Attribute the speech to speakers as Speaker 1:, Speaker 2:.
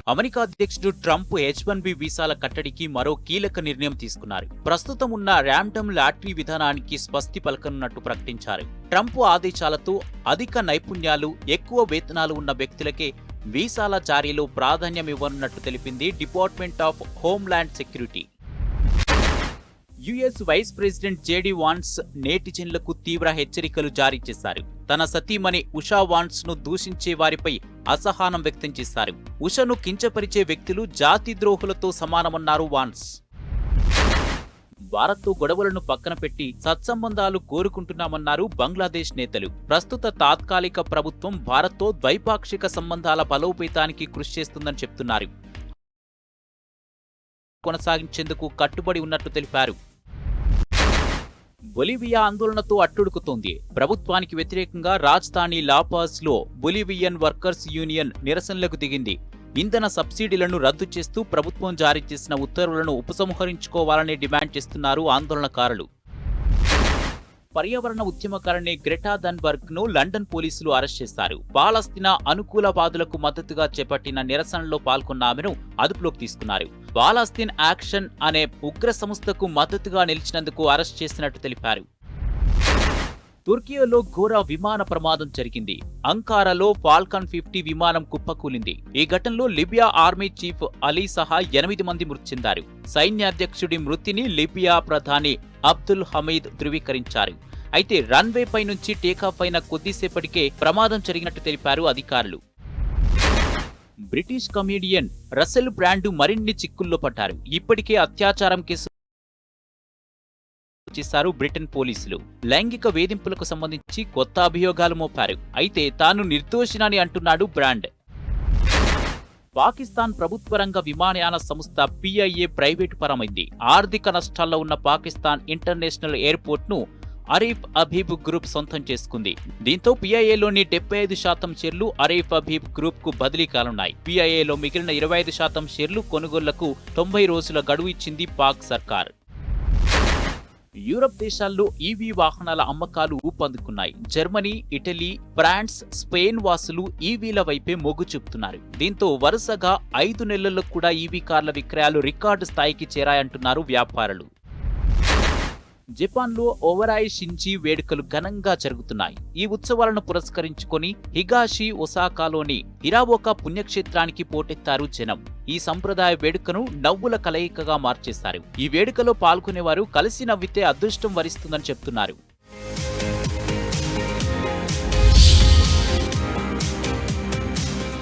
Speaker 1: America అధ్యక్షుడు Trump H-1B వీసాల కట్టడికి మరో కీలక నిర్ణయం తీసుకున్నారు. ప్రస్తుతం ఉన్న ర్యాండమ్ లాటరీ విధానానికి స్వస్తి పలకనున్నట్టు ప్రకటించారు. ట్రంప్ ఆదేశాలతో అధిక నైపుణ్యాలు, ఎక్కువ వేతనాలు ఉన్న వ్యక్తులకే వీసాల జారీలో ప్రాధాన్యం ఇవ్వనున్నట్టు తెలిపింది Department of Homeland Security. US vice president JD Vance నేటిజన్లకు తీవ్ర హెచ్చరికలు జారీ చేశారు. తన సతీమణి ఉషా వాన్స్ ను దూషించే వారిపై అసహనం వ్యక్తం చేశారు. ఉషను కించపరిచే వ్యక్తులు జాతి ద్రోహులతో సమానమన్నారు వాన్స్. భారత్తో గొడవలను పక్కన పెట్టి సత్సంబంధాలు కోరుకుంటున్నామన్నారు బంగ్లాదేశ్ నేతలు. ప్రస్తుత తాత్కాలిక ప్రభుత్వం భారత్తో ద్వైపాక్షిక సంబంధాల బలోపేతానికి కృషి చేస్తుందని చెప్తున్నారు. కొనసాగించేందుకు కట్టుబడి ఉన్నట్టు తెలిపారు. బొలివియా ఆందోళనతో అట్టుడుకుతోంది. ప్రభుత్వానికి వ్యతిరేకంగా రాజధాని లాపాజ్ లో బొలివియన్ వర్కర్స్ యూనియన్ నిరసనలకు దిగింది. ఇంధన సబ్సిడీలను రద్దు చేస్తూ ప్రభుత్వం జారీ చేసిన ఉత్తర్వులను ఉపసంహరించుకోవాలని డిమాండ్ చేస్తున్నారు ఆందోళనకారులు. పర్యావరణ ఉద్యమకారిణి గ్రెటా థన్బర్గ్ ను లండన్ పోలీసులు అరెస్ట్ చేశారు. పాలస్తీనా అనుకూలవాదులకు మద్దతుగా చేపట్టిన నిరసనలో పాల్గొన్న ఆమెను అదుపులోకి తీసుకున్నారు. పాలస్తీన్ యాక్షన్ అనే ఉగ్ర సంస్థకు మద్దతుగా నిలిచినందుకు అరెస్ట్ చేసినట్టు తెలిపారు. తుర్కియాలో ఘోర విమాన ప్రమాదం జరిగింది. అంకారాలో ఫాల్కన్ 50 విమానం కుప్పకూలింది. ఈ ఘటనలో లిబియా ఆర్మీ చీఫ్ అలీ సహా 8 మంది మృతి చెందారు. సైన్యాధ్యక్షుడి మృతిని లిబియా ప్రధాని అబ్దుల్ హమీద్ ధృవీకరించారు. అయితే రన్వే పై నుంచి టేకాఫ్ అయిన కొద్దిసేపటికే ప్రమాదం జరిగినట్టు తెలిపారు అధికారులు. బ్రిటిష్ కమేడియన్ రసెల్ బ్రాండ్ మరిన్ని చిక్కుల్లో పడ్డారు. ఇప్పటికే అత్యాచారం కేసు చేశారు బ్రిటన్ పోలీసులు. లైంగిక వేధింపులకు సంబంధించి కొత్త అభియోగాలు మోపారు. అయితే తాను నిర్దోషినని అంటున్నాడు బ్రాండ్. పాకిస్తాన్ ప్రభుత్వ రంగ విమానయాన సంస్థ PIA ప్రైవేటు పరమైంది. ఆర్థిక నష్టాల్లో ఉన్న పాకిస్తాన్ ఇంటర్నేషనల్ ఎయిర్పోర్ట్ ను అరీఫ్ అబీబ్ గ్రూప్ సొంతం చేసుకుంది. దీంతో PIAలోని 75% షేర్లు అరీఫ్ అబీబ్ గ్రూప్ కు బదిలీ కానున్నాయి. PIAలో మిగిలిన 25% షేర్లు కొనుగోళ్లకు 90 రోజుల గడువు ఇచ్చింది పాక్ సర్కార్. యూరప్ దేశాల్లో ఈవీ వాహనాల అమ్మకాలు ఊపందుకున్నాయి. జర్మనీ, ఇటలీ, ఫ్రాన్స్, స్పెయిన్ వాసులు ఈవీల వైపే మొగ్గు చూపుతున్నారు. దీంతో వరుసగా 5 నెలల్లో కూడా ఈవీ కార్ల విక్రయాలు రికార్డు స్థాయికి చేరాయంటున్నారు వ్యాపారులు. జపాన్లో ఓవరాయ్ షింజి వేడుకలు ఘనంగా జరుగుతున్నాయి. ఈ ఉత్సవాలను పురస్కరించుకొని హిగాషి ఒసాకాలోని హిరావోకా పుణ్యక్షేత్రానికి పోటెత్తారు జనం. ఈ సంప్రదాయ వేడుకను నవ్వుల కలయికగా మార్చేశారు. ఈ వేడుకలో పాల్గొనేవారు కలిసి నవ్వితే అదృష్టం వరిస్తుందని చెప్తున్నారు.